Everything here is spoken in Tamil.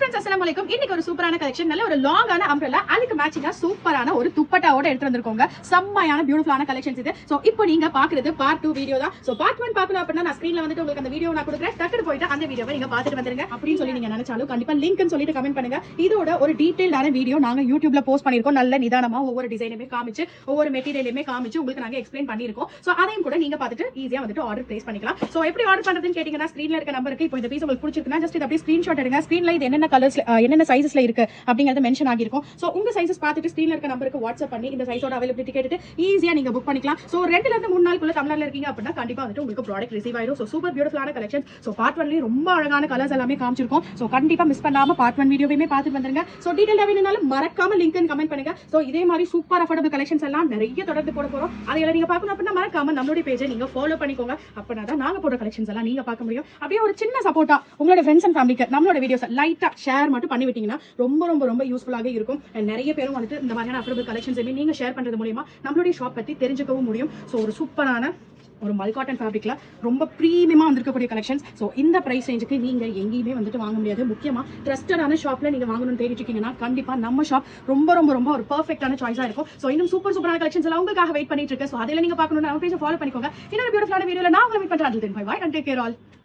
friends, assalamu alaikum. இன்னைக்கு ஒரு சூப்பரான கலெக்ஷன், நல்ல ஒரு லாங்கான அம்ப்ரெல்லா, அதுக்கு மேட்சிங்கா சூப்பரான ஒரு துப்பட்டாவோட எடுத்து வந்திருக்கோங்க. செம்மையான பியூட்டிஃபுல்லான கலெக்ஷன்ஸ் இது. சோ இப்போ நீங்க பாக்குறது பார்ட் 2 வீடியோ தான். சோ பார்ட் 1 பார்க்கணும் அப்படினா நான் ஸ்கிரீன்ல வந்துட்டு உங்களுக்கு அந்த வீடியோ நான் கொடுக்குறேன். டக்குனு போயிட்டு அந்த வீடியோவை நீங்க பார்த்துட்டு வந்துருங்க. அப்படின்னு சொல்லி நீங்க நினைச்சாலும் கண்டிப்பா லிங்க்னு சொல்லிட்டு கமெண்ட் பண்ணுங்க. இதோட ஒரு டீடைல்டான வீடியோ நாங்க யூடியூப்ல போஸ்ட் பண்ணிருக்கோம். நல்ல நிதானமா ஒவ்வொரு டிசைனுமே காமிச்சு, ஒவ்வொரு மெட்டீரியலுமே காமிச்சு உங்களுக்கு நாங்க எக்ஸ்பிளைன் பண்ணிருக்கோம். சோ அதையும் கூட நீங்க பார்த்துட்டு ஈஸியா வந்துட்டு ஆர்டர் பிளேஸ் பண்ணிக்கலாம். சோ எப்படி ஆர்டர் பண்றதுன்னு கேட்டீங்கன்னா ஸ்கிரீன்ல இருக்க நம்பருக்கு இப்போ இந்த பீஸ் உங்களுக்கு பிடிச்சிருக்குன்னா ஜஸ்ட் இத அப்படியே ஸ்கிரீன்ஷாட் எடுங்க. ஸ்கிரீன்ல இது என்னென்ன கலர்ஸ்ல என்னென்ன சைஸஸ்ல இருக்கு அப்படிங்கறது மென்ஷன் ஆகிருக்கும். சோ உங்க சைஸஸ் பார்த்துட்டு ஸ்கிரீன்ல இருக்க நம்பருக்கு வாட்ஸ்அப் பண்ணி இந்த சைஸோட அவைலபிலிட்டி கேட்டுட்டு ஈஸியா நீங்க புக் பண்ணிக்கலாம். சோ 2 ல இருந்து 3 நாளுக்குள்ள தமிழ்நாட்டுல இருக்கீங்க அப்படின்னா கண்டிப்பா வந்துட்டு உங்களுக்கு ப்ராடக்ட் ரிசீவ் ஆயிடும். சோ சூப்பர் பியூட்டிஃபுல்லான கலெக்ஷன். சோ பார்ட் 1லயே ரொம்ப அழகான கலர்ஸ் எல்லாமே காமிச்சிருக்கோம். சோ கண்டிப்பா மிஸ் பண்ணாம பார்ட் 1 வீடியோவையுமே பார்த்துட்டு வந்துருங்க. சோ டீடைலா வேணும்னாலும் மறக்காம லிங்க் கமெண்ட் பண்ணுங்க. சோ இதே மாதிரி சூப்பர் அஃபோர்டபிள் கலெக்ஷன்ஸ் எல்லாம் நிறைய தொடர்ந்து போட போறோம். அதையெல்லாம் நீங்க பார்க்கணும் அப்படின்னா மறக்காம நம்மளுடைய பேஜை நீங்க ஃபாலோ பண்ணிக்கோங்க. அப்பதான் நாங்க போடுற கலெக்ஷன்ஸ் எல்லாம் நீங்க பார்க்க முடியும். அப்படியே ஒரு சின்ன சப்போர்ட்டா உங்களோட ஃப்ரெண்ட்ஸ் அண்ட் ஃபேமிலிக்கு நம்மளோட வீடியோஸ் லைட்டா ஷேர் மட்டும் பண்ணி விட்டீங்கன்னா ரொம்ப ரொம்ப ரொம்ப யூஸ்ஃபுல்லாக இருக்கும். நிறைய பேரும் வந்துட்டு இந்த மாதிரியான அஃபோர்டபிள் கலெக்ஷன்ஸ் நீங்க ஷேர் பண்றது மூலமா நம்மளுடைய ஷாப் பத்தி தெரிஞ்சுக்கவும் முடியும். சோ ஒரு சூப்பரான ஒரு மல் காட்டன் ஃபேப்ரிக்ல ரொம்ப ப்ரீமியமா வந்திருக்கக்கூடிய கலெக்ஷன்ஸ். ஸோ இந்த பிரைஸ் ரேஞ்சுக்கு நீங்க எங்கேயுமே வந்துட்டு வாங்க முடியாது. முக்கியமா ட்ரஸ்டடான ஷாப்ல நீங்க வாங்கணும்னு தேடிட்டு இருக்கீங்கன்னா கண்டிப்பா நம்ம ஷாப் ரொம்ப ரொம்ப ரொம்ப ஒரு பெர்ஃபெக்ட்டான சாய்ஸா இருக்கும். ஸோ இன்னும் சூப்பரான கலெக்ஷன்ஸ் எல்லாம் உங்களுக்காக வெயிட் பண்ணிட்டு இருக்கு. ஸோ அதில் நீங்க பார்க்கணும்னா நம்ம பேஜை ஃபாலோ பண்ணிக்கோங்க. இன்னொரு பியூட்டிஃபுல்லான வீடியோல நான் உங்களை மீட் பண்றேன். Bye bye and take care all.